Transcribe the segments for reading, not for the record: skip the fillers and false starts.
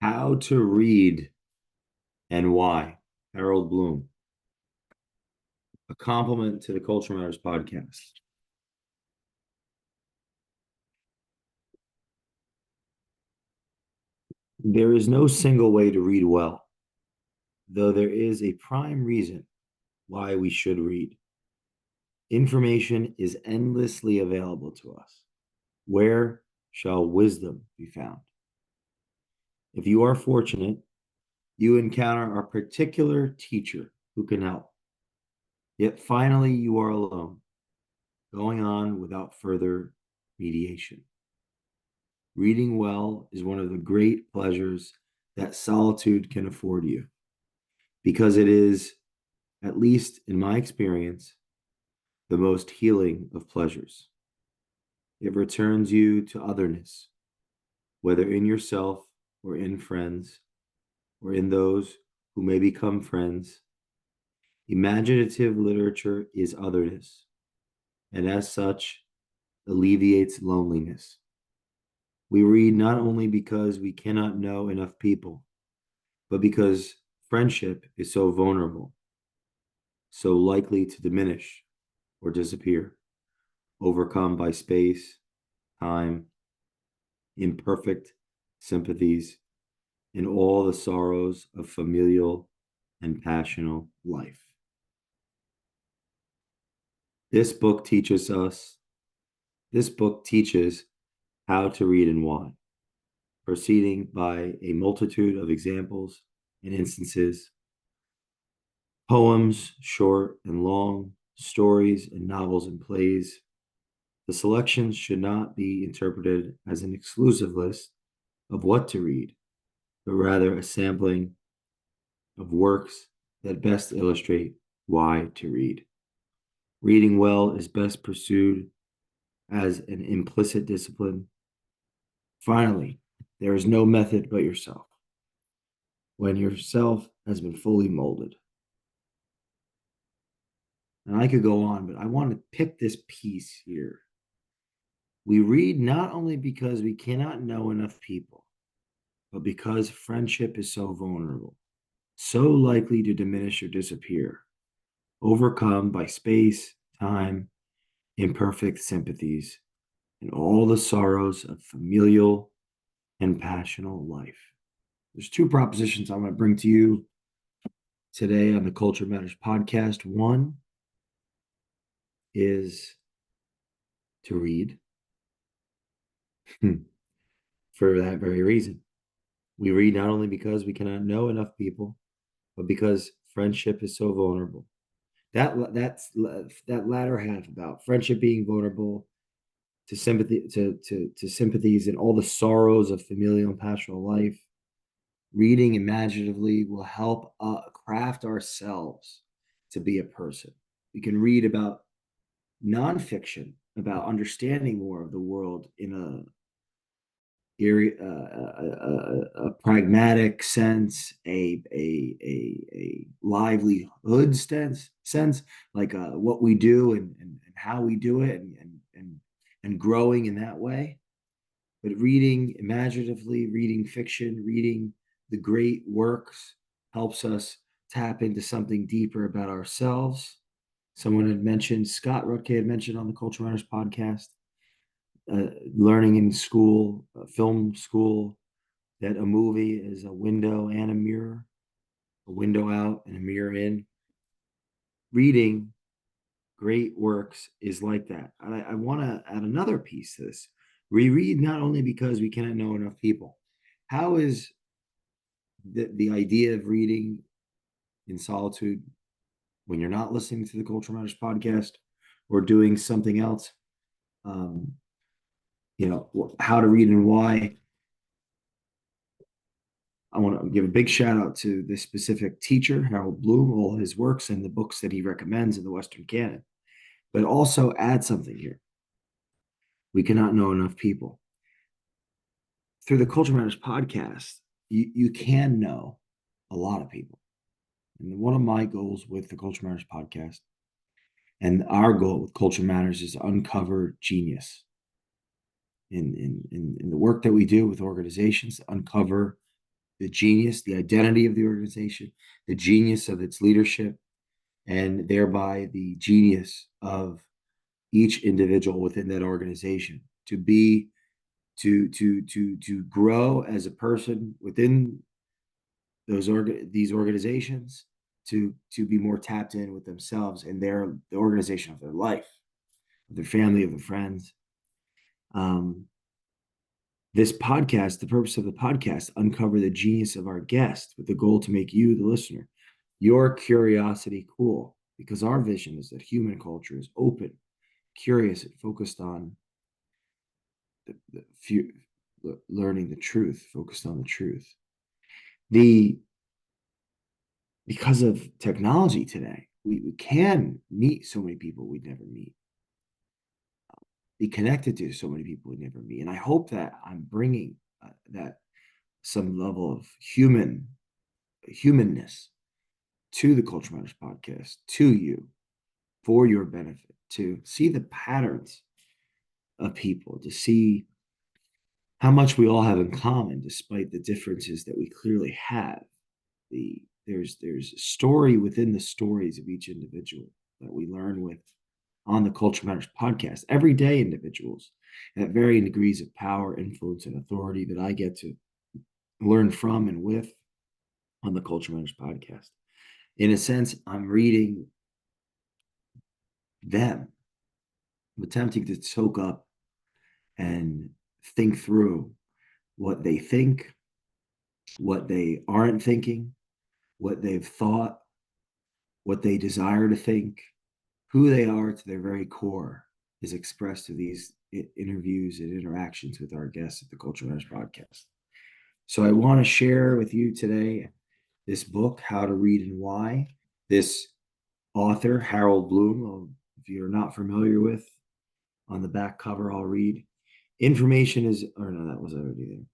How to read and why. Harold Bloom. A compliment to the Culture Matters podcast. There is no single way to read well, though there is a prime reason why we should read. Information is endlessly available to us. Where shall wisdom be found? If you are fortunate, you encounter a particular teacher who can help. Yet finally, you are alone, going on without further mediation. Reading well is one of the great pleasures that solitude can afford you because it is, at least in my experience, the most healing of pleasures. It returns you to otherness, whether in yourself or in friends or in those who may become friends. Imaginative literature is otherness, and as such, alleviates loneliness. We read not only because we cannot know enough people, but because friendship is so vulnerable, so likely to diminish or disappear, overcome by space, time, imperfect sympathies, and all the sorrows of familial and passional life. This book teaches us, this book teaches how to read and why, proceeding by a multitude of examples and instances, poems, short and long, stories and novels and plays. The selections should not be interpreted as an exclusive list of what to read, but rather a sampling of works that best illustrate why to read. Reading well is best pursued as an implicit discipline. Finally, there is no method but yourself when yourself has been fully molded. And I could go on, but I want to pick this piece here. We read not only because we cannot know enough people, but because friendship is so vulnerable, so likely to diminish or disappear, overcome by space, time, imperfect sympathies, and all the sorrows of familial and passional life. There's two propositions I want to bring to you today on the Culture Matters podcast. One is to read for that very reason. We read not only because we cannot know enough people, but because friendship is so vulnerable. That latter half about friendship being vulnerable to sympathy to sympathies and all the sorrows of familial and pastoral life. Reading imaginatively will help craft ourselves to be a person. We can read about nonfiction, about understanding more of the world in a pragmatic sense, a livelihood sense, like what we do and how we do it, and growing in that way. But reading imaginatively, reading fiction, reading the great works helps us tap into something deeper about ourselves. Someone had mentioned, Scott Rutke had mentioned on the Culture Runners podcast, learning in school, film school, that a movie is a window and a mirror, a window out and a mirror in. Reading great works is like that. I want to add another piece to this. We read not only because we cannot know enough people. How is the idea of reading in solitude when you're not listening to the Culture Matters podcast or doing something else? Um, how to read and why. I want to give a big shout out to this specific teacher, Harold Bloom, all his works and the books that he recommends in the Western canon. But also add something here. We cannot know enough people. Through the Culture Matters podcast, you can know a lot of people. And one of my goals with the Culture Matters podcast and our goal with Culture Matters is to uncover genius in the work that we do with organizations, uncover the genius, the identity of the organization, the genius of its leadership, and thereby the genius of each individual within that organization to be to grow as a person within these organizations, to be more tapped in with themselves and the organization of their life, of their family, of their friends. um, this podcast, the purpose of the podcast, uncover the genius of our guest with the goal to make you, the listener, your curiosity cool, because our vision is that human culture is open, curious, and focused on the few, learning the truth, focused on the truth. The Because of technology today, we can meet so many people we'd never meet, be connected to so many people we'd never meet. And I hope that I'm bringing that some level of humanness to the Culture Matters podcast, to you, for your benefit, to see the patterns of people, to see how much we all have in common, despite the differences that we clearly have. There's a story within the stories of each individual that we learn with on the Culture Matters podcast. Everyday individuals at varying degrees of power, influence, and authority that I get to learn from and with on the Culture Matters podcast. In a sense, I'm reading them. I'm attempting to soak up and think through what they think, what they aren't thinking, what they've thought, what they desire to think, who they are to their very core is expressed through these interviews and interactions with our guests at the Culture Matters podcast. So I want to share with you today this book, How to Read and Why. This author, Harold Bloom, if you're not familiar with, on the back cover, I'll read. Information is, or no, that was already there.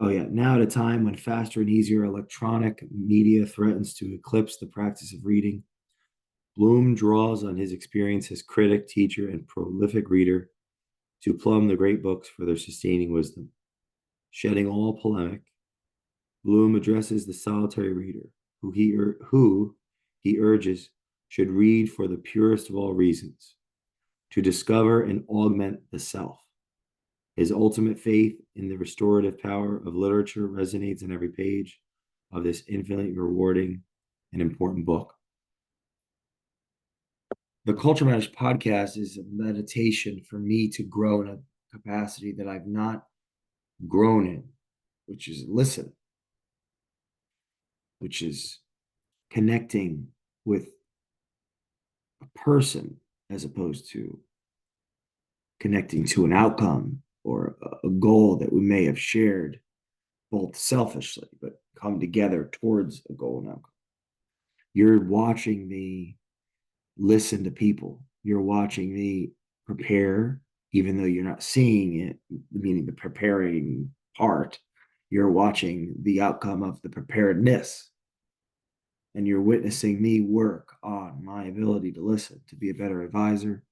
Oh, yeah. Now, at a time when faster and easier electronic media threatens to eclipse the practice of reading, Bloom draws on his experience as critic, teacher, and prolific reader to plumb the great books for their sustaining wisdom. Shedding all polemic, Bloom addresses the solitary reader, who he urges should read for the purest of all reasons, to discover and augment the self. His ultimate faith in the restorative power of literature resonates in every page of this infinitely rewarding and important book. The Culture Matters podcast is a meditation for me to grow in a capacity that I've not grown in, which is listen, which is connecting with a person as opposed to connecting to an outcome or a goal that we may have shared both selfishly, but come together towards a goal and outcome. You're watching me listen to people. You're watching me prepare, even though you're not seeing it, meaning the preparing part. You're watching the outcome of the preparedness. And you're witnessing me work on my ability to listen, to be a better advisor,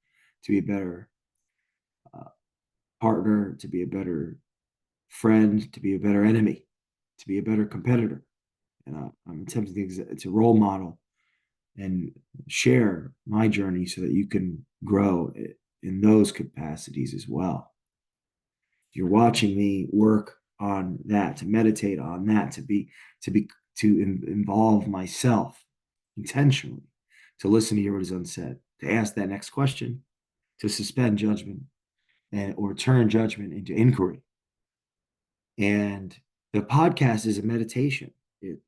to be a better partner, to be a better friend, to be a better enemy, to be a better competitor. And I'm attempting to role model and share my journey so that you can grow in those capacities as well. You're watching me work on that, to meditate on that, to involve myself intentionally, to listen to hear what is unsaid, to ask that next question, to suspend judgment or turn judgment into inquiry. And the podcast is a meditation. It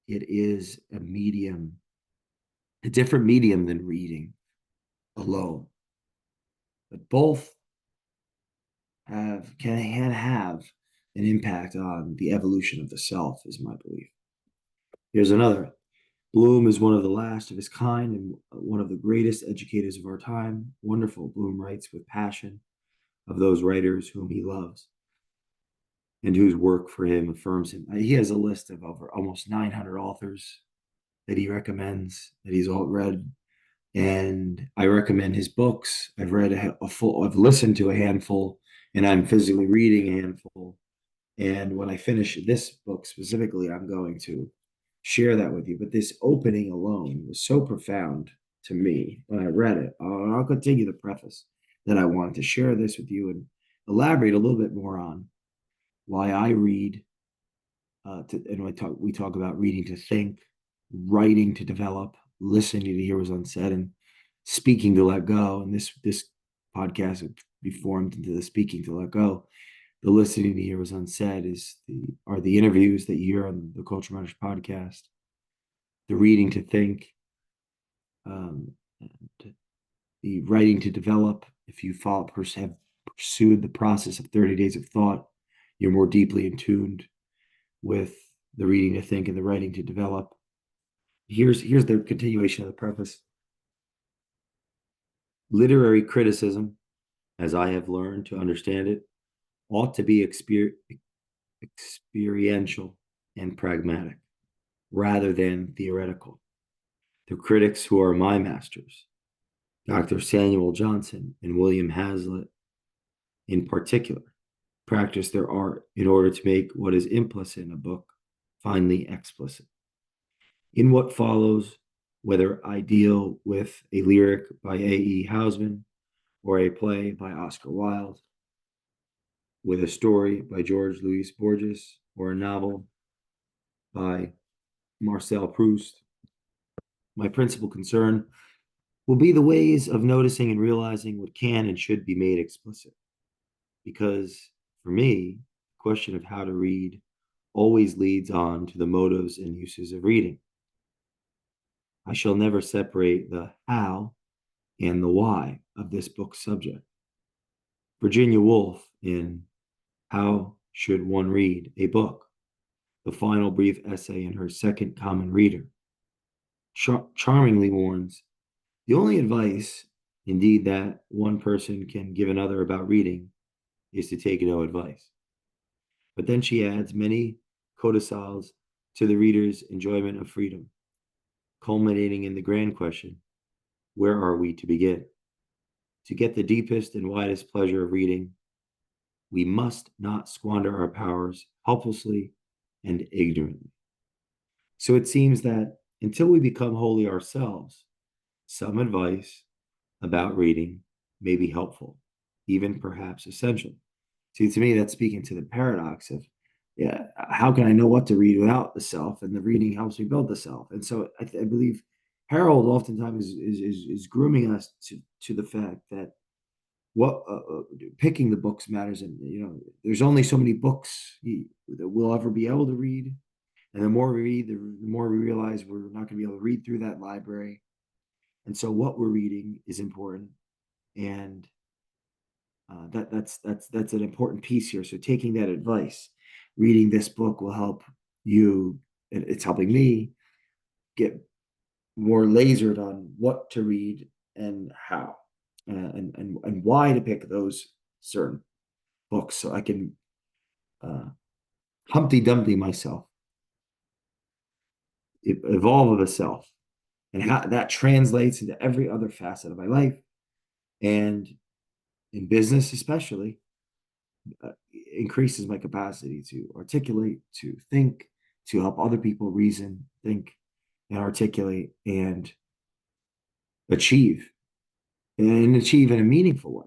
is a medium, a different medium than reading alone. But both can have an impact on the evolution of the self, is my belief. Here's another. Bloom is one of the last of his kind and one of the greatest educators of our time. Wonderful, Bloom writes with passion of those writers whom he loves and whose work for him affirms him. He has a list of over almost 900 authors that he recommends, that he's all read. And I recommend his books. I've read I've listened to a handful, and I'm physically reading a handful. And when I finish this book specifically, I'm going to share that with you. But this opening alone was so profound to me when I read it. I'll continue the preface that I wanted to share this with you and elaborate a little bit more on why I read. And we talk about reading to think, writing to develop, listening to hear what's unsaid, and speaking to let go. And this podcast would be formed into the speaking to let go. The listening to hear what's unsaid are the interviews that you hear on the Culture Matters podcast. The reading to think, and the writing to develop. If you have pursued the process of 30 days of thought, you're more deeply in tuned with the reading to think and the writing to develop. Here's the continuation of the preface. Literary criticism, as I have learned to understand it, ought to be experiential and pragmatic rather than theoretical. The critics who are my masters, Dr. Samuel Johnson and William Hazlitt in particular, practice their art in order to make what is implicit in a book finally explicit. In what follows, whether I deal with a lyric by A.E. Housman or a play by Oscar Wilde, with a story by George Louis Borges or a novel by Marcel Proust, my principal concern will be the ways of noticing and realizing what can and should be made explicit. Because for me, the question of how to read always leads on to the motives and uses of reading. I shall never separate the how and the why of this book's subject. Virginia Woolf, in How Should One Read a Book, the final brief essay in her second Common Reader, charmingly warns, the only advice, indeed, that one person can give another about reading is to take no advice. But then she adds many codicils to the reader's enjoyment of freedom, culminating in the grand question, where are we to begin? To get the deepest and widest pleasure of reading, we must not squander our powers helplessly and ignorantly. So it seems that until we become holy ourselves, some advice about reading may be helpful, even perhaps essential. See, to me, that's speaking to the paradox of, yeah, how can I know what to read without the self? And the reading helps me build the self. And so I believe Harold oftentimes is grooming us to the fact that what picking the books matters, and there's only so many books that we'll ever be able to read, and the more we read, the more we realize we're not going to be able to read through that library. And so what we're reading is important, and that's an important piece here. So taking that advice, reading this book will help you, and it's helping me get more lasered on what to read and how, and why to pick those certain books, so I can Humpty Dumpty myself, evolve of a self, and how that translates into every other facet of my life, and in business especially, increases my capacity to articulate, to think, to help other people reason, think, and articulate, and achieve, and achieve in a meaningful way.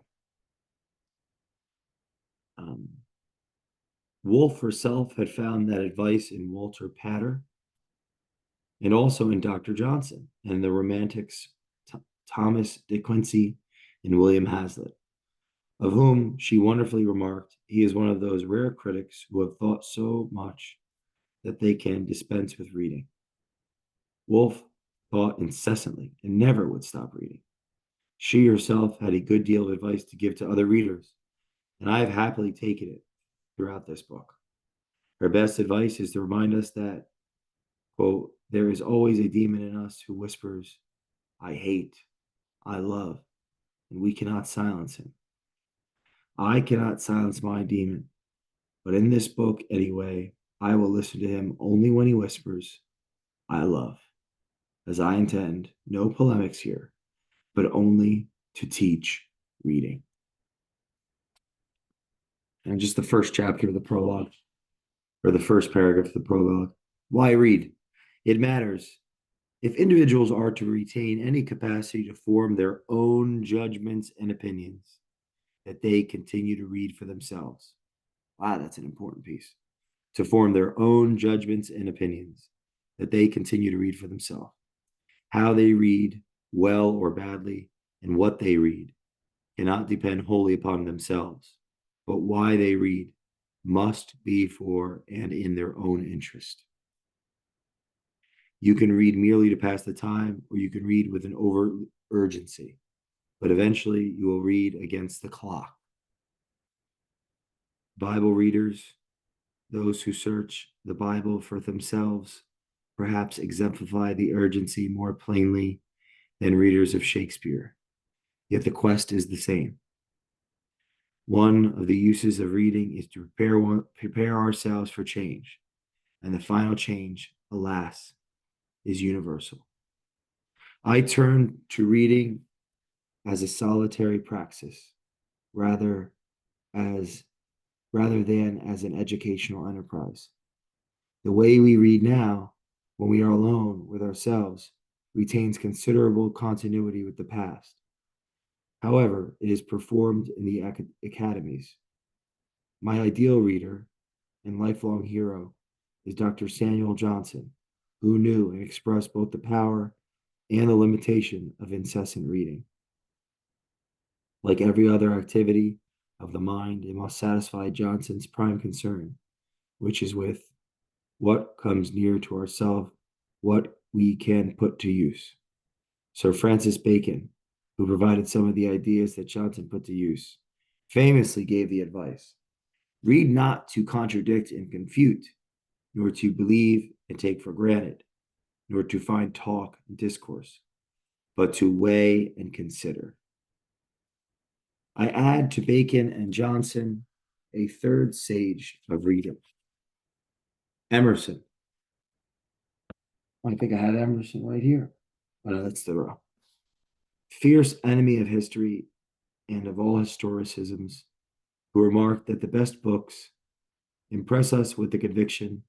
Woolf herself had found that advice in Walter Pater and also in Dr. Johnson and the Romantics Thomas De Quincey and William Hazlitt, of whom she wonderfully remarked, he is one of those rare critics who have thought so much that they can dispense with reading. Woolf thought incessantly and never would stop reading. She herself had a good deal of advice to give to other readers, and I have happily taken it throughout this book. Her best advice is to remind us that, quote, there is always a demon in us who whispers, I hate, I love, and we cannot silence him. I cannot silence my demon, but in this book, anyway, I will listen to him only when he whispers, I love, as I intend no polemics here, but only to teach reading. And just the first chapter of the prologue. or the first paragraph of the prologue. Why read? It matters. If individuals are to retain any capacity to form their own judgments and opinions, that they continue to read for themselves. Wow, that's an important piece. To form their own judgments and opinions, that they continue to read for themselves. How they read, well or badly, and what they read cannot depend wholly upon themselves, but why they read must be for and in their own interest. You can read merely to pass the time, or you can read with an overt urgency, but eventually you will read against the clock. Bible readers, those who search the Bible for themselves, perhaps exemplify the urgency more plainly than readers of Shakespeare. Yet the quest is the same. One of the uses of reading is to prepare ourselves for change, and the final change, alas, is universal. I turn to reading as a solitary praxis, rather as rather than as an educational enterprise. The way we read now, when we are alone with ourselves, retains considerable continuity with the past. However, it is performed in the academies. My ideal reader and lifelong hero is Dr. Samuel Johnson, who knew and expressed both the power and the limitation of incessant reading. Like every other activity of the mind, it must satisfy Johnson's prime concern, which is with what comes near to ourselves, what we can put to use. Sir Francis Bacon, who provided some of the ideas that Johnson put to use, famously gave the advice: read not to contradict and confute, nor to believe and take for granted, nor to find talk and discourse, but to weigh and consider. I add to Bacon and Johnson a third sage of reading, Emerson. I think I had Emerson right here. Oh, no, that's Thoreau. Fierce enemy of history and of all historicisms, who remarked that the best books impress us with the conviction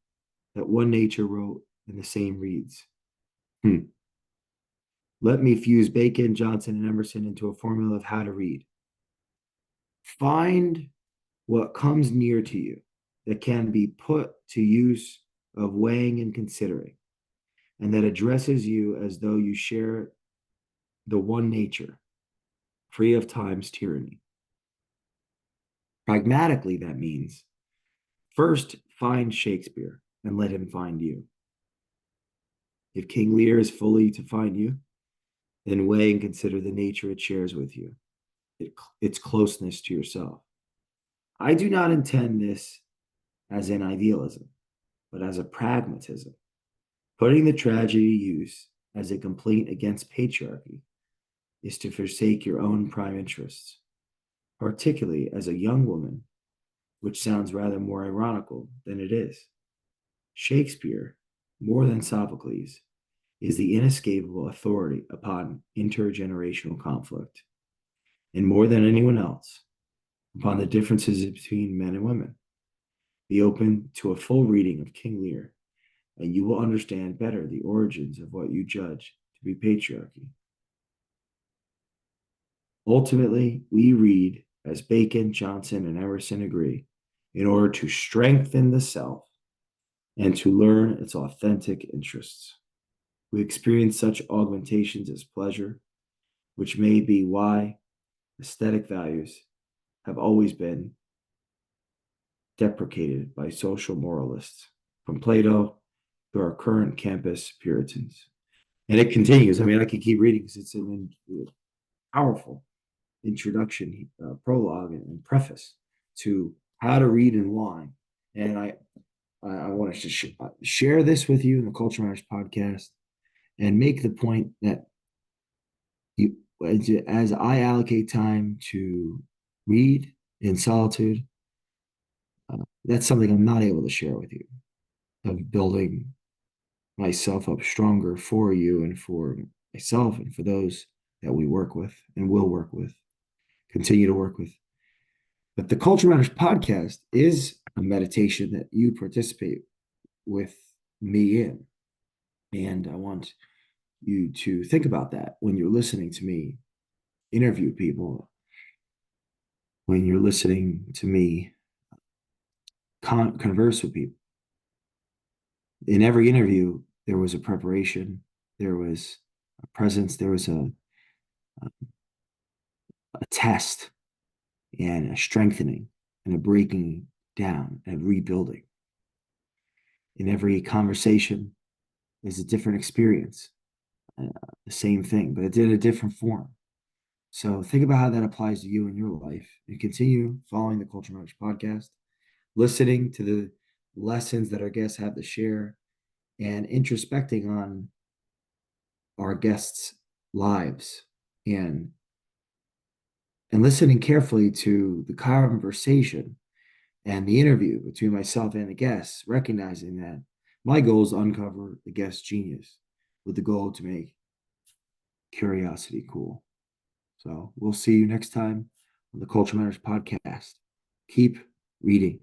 that one nature wrote and the same reads. Let me fuse Bacon, Johnson, and Emerson into a formula of how to read. Find what comes near to you that can be put to use of weighing and considering, and that addresses you as though you share the one nature, free of time's tyranny. Pragmatically, that means first find Shakespeare and let him find you. If King Lear is fully to find you, then weigh and consider the nature it shares with you, its closeness to yourself. I do not intend this as an idealism, but as a pragmatism, putting the tragedy use as a complaint against patriarchy is to forsake your own prime interests, particularly as a young woman, which sounds rather more ironical than it is. Shakespeare, more than Sophocles, is the inescapable authority upon intergenerational conflict, and more than anyone else, upon the differences between men and women. Be open to a full reading of King Lear, and you will understand better the origins of what you judge to be patriarchy. Ultimately, we read, as Bacon, Johnson, and Emerson agree, in order to strengthen the self and to learn its authentic interests. We experience such augmentations as pleasure, which may be why aesthetic values have always been deprecated by social moralists, from Plato to our current campus Puritans. And it continues. I mean, I could keep reading because it's a powerful introduction, prologue, and preface to how to read and why. And I wanted to share this with you in the Culture Matters podcast and make the point that as I allocate time to read in solitude, that's something I'm not able to share with you, of building myself up stronger for you and for myself and for those that we work with and will work with, continue to work with. But the Culture Matters podcast is a meditation that you participate with me in. And I want you to think about that when you're listening to me interview people, when you're listening to me converse with people. In every interview, there was a preparation, there was a presence, there was a test and a strengthening and a breaking down and a rebuilding. In every conversation, there's a different experience, the same thing, but it's in a different form. So think about how that applies to you in your life and continue following the Culture Matters podcast, listening to the lessons that our guests have to share, and introspecting on our guests' lives and and listening carefully to the conversation and the interview between myself and the guests, recognizing that my goal is to uncover the guest's genius with the goal to make curiosity cool. So we'll see you next time on the Culture Matters podcast. Keep reading.